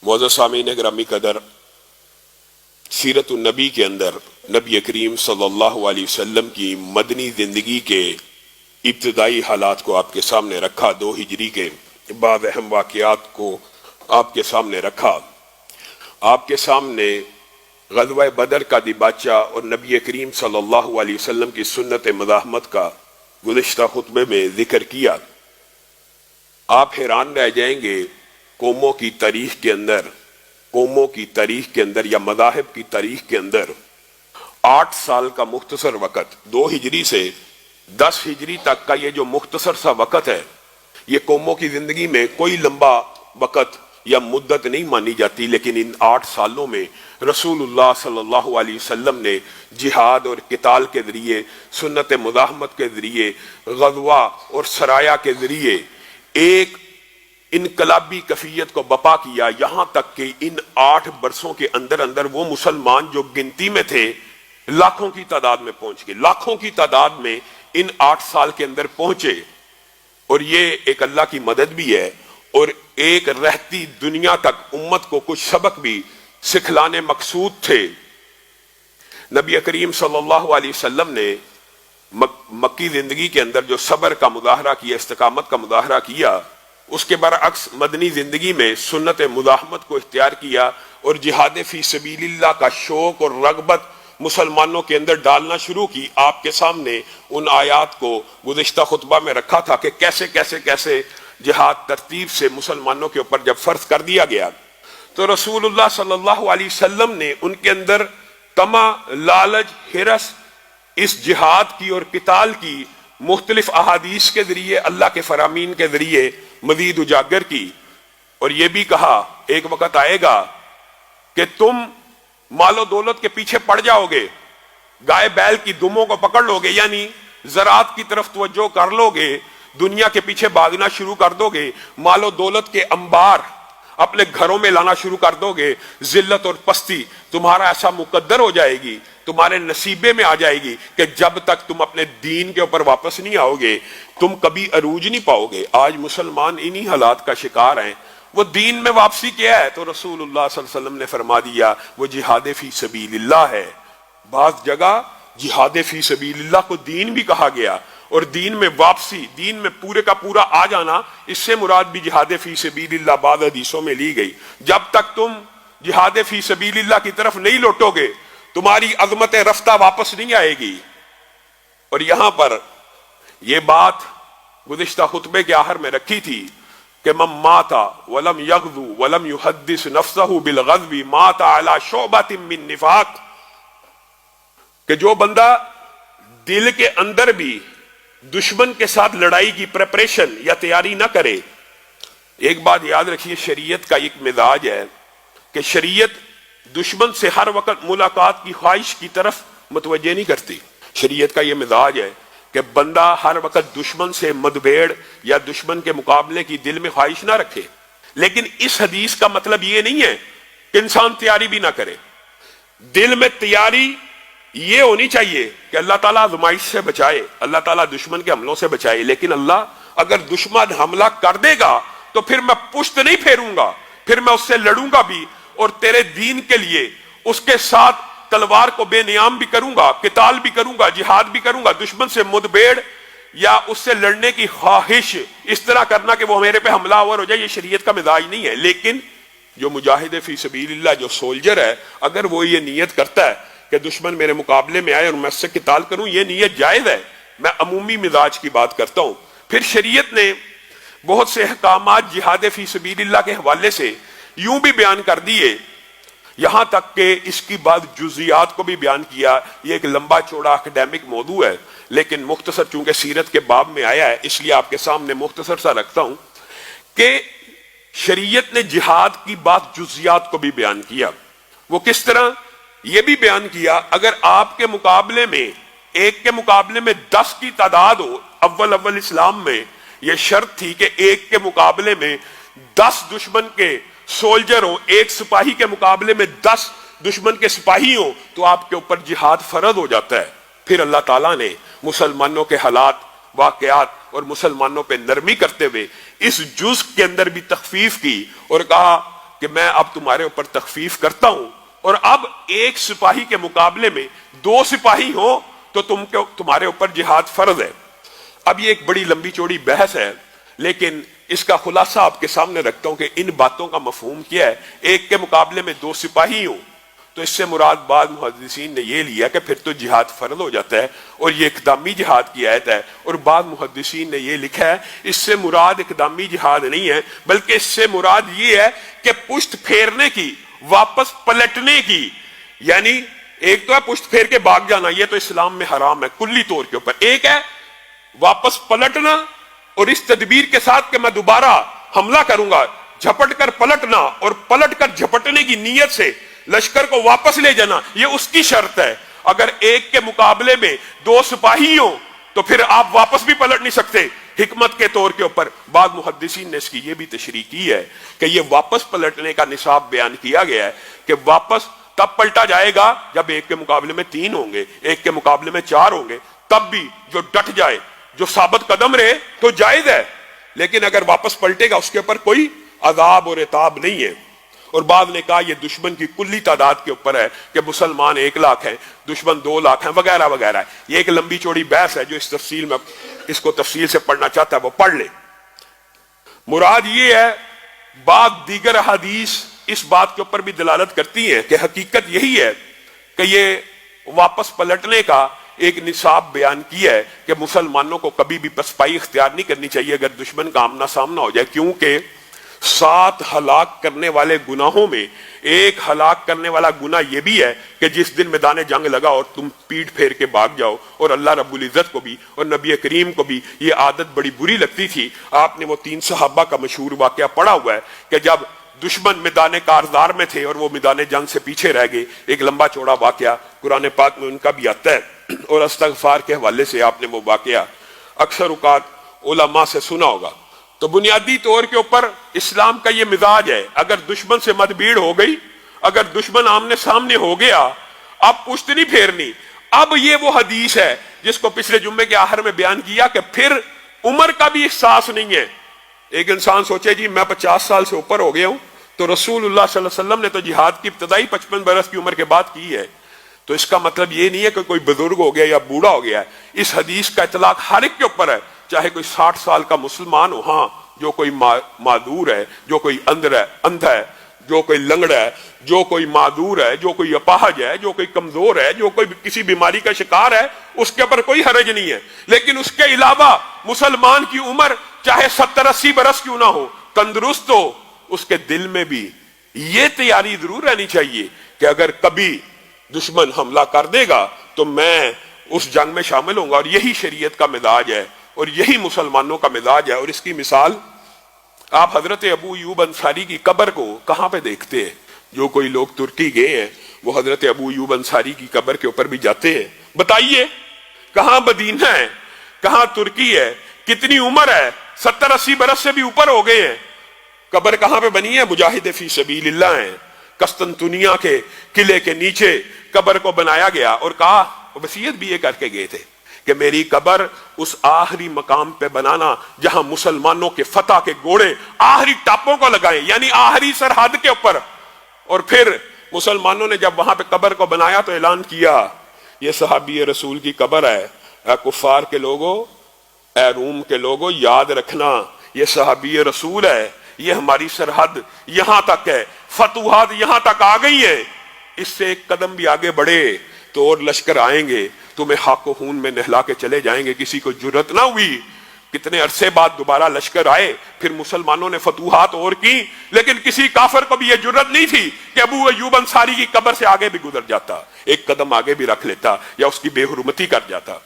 معزز سامعین گرامی قدر، سیرت النبی کے اندر نبی کریم صلی اللہ علیہ وسلم کی مدنی زندگی کے ابتدائی حالات کو آپ کے سامنے رکھا، 2 ہجری کے بعض اہم واقعات کو آپ کے سامنے رکھا۔ آپ کے سامنے غزوہ بدر کا دیباچہ اور نبی کریم صلی اللہ علیہ وسلم کی سنت مزاحمت کا گزشتہ خطبے میں ذکر کیا۔ آپ حیران رہ جائیں گے، قوموں کی تاریخ کے اندر یا مذاہب کی تاریخ کے اندر 8 سال کا مختصر وقت، 2 ہجری سے 10 ہجری تک کا یہ جو مختصر سا وقت ہے، یہ قوموں کی زندگی میں کوئی لمبا وقت یا مدت نہیں مانی جاتی، لیکن ان 8 سالوں میں رسول اللہ صلی اللہ علیہ وسلم نے جہاد اور قتال کے ذریعے، سنت مزاحمت کے ذریعے، غزوہ اور سرایا کے ذریعے ایک انقلابی کیفیت کو بپا کیا، یہاں تک کہ ان 8 برسوں کے اندر وہ مسلمان جو گنتی میں تھے لاکھوں کی تعداد میں پہنچ گئے، لاکھوں کی تعداد میں ان 8 سال کے اندر پہنچے۔ اور یہ ایک اللہ کی مدد بھی ہے، اور ایک رہتی دنیا تک امت کو کچھ سبق بھی سکھلانے مقصود تھے۔ نبی کریم صلی اللہ علیہ وسلم نے مکی زندگی کے اندر جو صبر کا مظاہرہ کیا، استقامت کا مظاہرہ کیا، اس کے برعکس مدنی زندگی میں سنت مزاحمت کو اختیار کیا اور جہاد فی سبیل اللہ کا شوق اور رغبت مسلمانوں کے اندر ڈالنا شروع کی۔ آپ کے سامنے ان آیات کو گزشتہ خطبہ میں رکھا تھا کہ کیسے جہاد ترتیب سے مسلمانوں کے اوپر جب فرض کر دیا گیا تو رسول اللہ صلی اللہ علیہ وسلم نے ان کے اندر طمع، لالچ، ہرس اس جہاد کی اور قتال کی مختلف احادیث کے ذریعے، اللہ کے فرامین کے ذریعے مزید اجاگر کی، اور یہ بھی کہا ایک وقت آئے گا کہ تم مال و دولت کے پیچھے پڑ جاؤ گے، گائے بیل کی دموں کو پکڑ لو گے، یعنی زراعت کی طرف توجہ کر لو گے، دنیا کے پیچھے بھاگنا شروع کر دو گے، مال و دولت کے انبار اپنے گھروں میں لانا شروع کر دو گے، ذلت اور پستی تمہارا ایسا مقدر ہو جائے گی، تمہارے نصیبے میں آ جائے گی کہ جب تک تم اپنے دین کے اوپر واپس نہیں آؤ گے تم کبھی عروج نہیں پاؤ گے۔ آج مسلمان انہی حالات کا شکار ہیں۔ وہ دین میں واپسی کیا ہے تو رسول اللہ صلی اللہ علیہ وسلم نے فرما دیا وہ جہاد فی سبیل اللہ ہے۔ بعض جگہ جہاد فی سبیل اللہ کو دین بھی کہا گیا، اور دین میں واپسی، دین میں پورے کا پورا آ جانا، اس سے مراد بھی جہاد فی سبیل اللہ بعض حدیثوں میں لی گئی۔ جب تک تم جہاد فی سبیل اللہ کی طرف نہیں لوٹو گے تمہاری عظمت رفتہ واپس نہیں آئے گی۔ اور یہاں پر یہ بات گزشتہ خطبے کے آخر میں رکھی تھی کہ من مات ولم یغزو ولم یحدث نفسہ بالغزو مات علی شعبۃ من نفاق، کہ جو بندہ دل کے اندر بھی دشمن کے ساتھ لڑائی کی پریپریشن یا تیاری نہ کرے۔ ایک بات یاد رکھیے، شریعت کا ایک مزاج ہے کہ شریعت دشمن سے ہر وقت ملاقات کی خواہش کی طرف متوجہ نہیں کرتی۔ شریعت کا یہ مزاج ہے کہ بندہ ہر وقت دشمن سے مدبھیڑ یا دشمن کے مقابلے کی دل میں خواہش نہ رکھے، لیکن اس حدیث کا مطلب یہ نہیں ہے کہ انسان تیاری بھی نہ کرے۔ دل میں تیاری یہ ہونی چاہیے کہ اللہ تعالیٰ آزمائش سے بچائے، اللہ تعالیٰ دشمن کے حملوں سے بچائے، لیکن اللہ اگر دشمن حملہ کر دے گا تو پھر میں پشت نہیں پھیروں گا، پھر میں اس سے لڑوں گا بھی، اور تیرے دین کے لیے اس کے ساتھ تلوار کو بے نیام بھی کروں گا، قتال بھی کروں گا، جہاد بھی کروں گا۔ دشمن سے مدبھیڑ یا اس سے لڑنے کی خواہش اس طرح کرنا کہ وہ میرے پہ حملہ آور ہو جائے، یہ شریعت کا مزاج نہیں ہے۔ لیکن جو مجاہد فی سبیل اللہ، جو سولجر ہے، اگر وہ یہ نیت کرتا ہے کہ دشمن میرے مقابلے میں آئے اور میں اس سے قتال کروں، یہ نیت جائز ہے۔ میں عمومی مزاج کی بات کرتا ہوں۔ پھر شریعت نے بہت سے احکامات جہاد فی سبیل اللہ کے حوالے سے یوں بھی بیان کر دیے، یہاں تک کہ اس کی بعض جزیات کو بھی بیان کیا۔ یہ ایک لمبا چوڑا اکیڈیمک موضوع ہے، لیکن مختصر چونکہ سیرت کے باب میں آیا ہے اس لیے آپ کے سامنے مختصر سا رکھتا ہوں کہ شریعت نے جہاد کی بعض جزیات کو بھی بیان کیا۔ وہ کس طرح؟ یہ بھی بیان کیا اگر آپ کے مقابلے میں، ایک کے مقابلے میں 10 کی تعداد ہو، اول اسلام میں یہ شرط تھی کہ ایک کے مقابلے میں 10 دشمن کے سولجر ہوں، ایک سپاہی کے مقابلے میں 10 دشمن کے سپاہی ہوں تو آپ کے اوپر جہاد فرض ہو جاتا ہے۔ پھر اللہ تعالیٰ نے مسلمانوں کے حالات، واقعات اور مسلمانوں پہ نرمی کرتے ہوئے اس جز کے اندر بھی تخفیف کی اور کہا کہ میں اب تمہارے اوپر تخفیف کرتا ہوں، اور اب ایک سپاہی کے مقابلے میں 2 سپاہی ہو تو تمہارے اوپر جہاد فرض ہے۔ اب یہ ایک بڑی لمبی چوڑی بحث ہے، لیکن اس کا خلاصہ آپ کے سامنے رکھتا ہوں کہ ان باتوں کا مفہوم کیا ہے۔ ایک کے مقابلے میں 2 سپاہی ہوں تو اس سے مراد بعض محدثین نے یہ لیا کہ پھر تو جہاد فرض ہو جاتا ہے اور یہ اقدامی جہاد کی آیت ہے، اور بعض محدثین نے یہ لکھا ہے اس سے مراد اقدامی جہاد نہیں ہے، بلکہ اس سے مراد یہ ہے کہ پشت پھیرنے کی، واپس پلٹنے کی، یعنی ایک تو ہے پشت پھیر کے بھاگ جانا، یہ تو اسلام میں حرام ہے کلی طور کے اوپر، ایک ہے واپس پلٹنا اور اس تدبیر کے ساتھ کہ میں دوبارہ حملہ کروں گا، جھپٹ کر پلٹنا اور پلٹ کر جھپٹنے کی نیت سے لشکر کو واپس لے جانا، یہ اس کی شرط ہے۔ اگر ایک کے مقابلے میں 2 سپاہی ہوں تو پھر آپ واپس بھی پلٹ نہیں سکتے حکمت کے طور کے اوپر۔ بعض محدثین نے اس کی یہ بھی تشریح کی ہے کہ یہ واپس پلٹنے کا نصاب بیان کیا گیا ہے کہ واپس تب پلٹا جائے گا جب ایک کے مقابلے میں 3 ہوں گے، ایک کے مقابلے میں 4 ہوں گے، تب بھی جو ڈٹ جائے، جو ثابت قدم رہے تو جائز ہے، لیکن اگر واپس پلٹے گا اس کے اوپر کوئی عذاب اور عتاب نہیں ہے۔ اور بعض نے کہا یہ دشمن کی کلی تعداد کے اوپر ہے کہ مسلمان 1 لاکھ ہیں، دشمن 2 لاکھ ہیں، وغیرہ وغیرہ۔ یہ ایک لمبی چوڑی بحث ہے، جو اس کو تفصیل سے پڑھنا چاہتا ہے وہ پڑھ لے۔ مراد یہ ہے، بعض دیگر حدیث اس بات کے اوپر بھی دلالت کرتی ہیں کہ حقیقت یہی ہے کہ یہ واپس پلٹنے کا ایک نصاب بیان کیا ہے کہ مسلمانوں کو کبھی بھی پسپائی اختیار نہیں کرنی چاہیے اگر دشمن کا آمنا سامنا ہو جائے، کیونکہ 7 ہلاک کرنے والے گناہوں میں ایک ہلاک کرنے والا گناہ یہ بھی ہے کہ جس دن میدان جنگ لگا اور تم پیٹ پھیر کے بھاگ جاؤ، اور اللہ رب العزت کو بھی اور نبی کریم کو بھی یہ عادت بڑی بری لگتی تھی۔ آپ نے وہ 3 صحابہ کا مشہور واقعہ پڑھا ہوا ہے کہ جب دشمن میدان کارزار میں تھے اور وہ میدان جنگ سے پیچھے رہ گئے، ایک لمبا چوڑا واقعہ قرآن پاک میں ان کا بھی آتا ہے، اور استغفار کے حوالے سے آپ نے وہ واقعہ اکثر اوقات علماء سے سنا ہوگا۔ تو بنیادی طور کے اوپر اسلام کا یہ مزاج ہے، اگر دشمن سے مد بھیڑ ہو گئی، اگر دشمن آمنے سامنے ہو گیا، اب پشت نہیں پھیرنی۔ اب یہ وہ حدیث ہے جس کو پچھلے جمعے کے آخر میں بیان کیا کہ پھر عمر کا بھی احساس نہیں ہے۔ ایک انسان سوچے جی میں 50 سال سے اوپر ہو گیا ہوں، تو رسول اللہ صلی اللہ علیہ وسلم نے تو جہاد کی ابتدائی 55 برس کی عمر کے بعد کی ہے، تو اس کا مطلب یہ نہیں ہے کہ کوئی بزرگ ہو گیا یا بوڑھا ہو گیا ہے۔ اس حدیث کا اطلاق ہر ایک کے اوپر ہے، چاہے کوئی 60 سال کا مسلمان ہو، ہاں جو کوئی معذور ہے، جو کوئی اندھا ہے، جو کوئی لنگڑا ہے، جو کوئی معذور ہے، جو کوئی اپاہج ہے، جو کوئی کمزور ہے، جو کوئی کسی بیماری کا شکار ہے، اس کے اوپر کوئی حرج نہیں ہے۔ لیکن اس کے علاوہ مسلمان کی عمر چاہے 70-80 برس کیوں نہ ہو، تندرست ہو، اس کے دل میں بھی یہ تیاری ضرور رہنی چاہیے کہ اگر کبھی دشمن حملہ کر دے گا تو میں اس جنگ میں شامل ہوں گا، اور یہی شریعت کا مزاج ہے اور یہی مسلمانوں کا مزاج ہے۔ اور اس کی مثال آپ حضرت ابو ایوب انصاری کی قبر کو کہاں پہ دیکھتے ہیں؟ جو کوئی لوگ ترکی گئے ہیں وہ حضرت ابو ایوب انصاری کی قبر کے اوپر بھی جاتے ہیں۔ بتائیے کہاں مدینہ ہے، کہاں ترکی ہے، کتنی عمر ہے، 70-80 برس سے بھی اوپر ہو گئے ہیں۔ قبر کہاں پہ بنی ہے؟ مجاہد فی سبیل اللہ ہیں، قسطنطنیہ کے قلعے کے نیچے قبر کو بنایا گیا، اور کہا وصیت بھی یہ کر کے گئے تھے کہ میری قبر اس آخری مقام پہ بنانا جہاں مسلمانوں کے فتح کے گھوڑے آخری ٹاپوں کو لگائیں، یعنی آخری سرحد کے اوپر۔ اور پھر مسلمانوں نے جب وہاں پہ قبر کو بنایا تو اعلان کیا یہ صحابی رسول کی قبر ہے، اے کفار کے لوگوں، اے روم کے لوگوں، یاد رکھنا یہ صحابی رسول ہے، یہ ہماری سرحد یہاں تک ہے، فتوحات یہاں تک آ گئی ہیں، اس سے ایک قدم بھی آگے بڑھے تو اور لشکر آئیں گے، تمہیں خاک و خون میں نہلا کے چلے جائیں گے۔ کسی کو جرت نہ ہوئی، کتنے عرصے بعد دوبارہ لشکر آئے، پھر مسلمانوں نے فتوحات اور کی، لیکن کسی کافر کو بھی یہ جرت نہیں تھی کہ ابو ایوب انصاری کی قبر سے آگے بھی گزر جاتا، ایک قدم آگے بھی رکھ لیتا یا اس کی بے حرمتی کر جاتا۔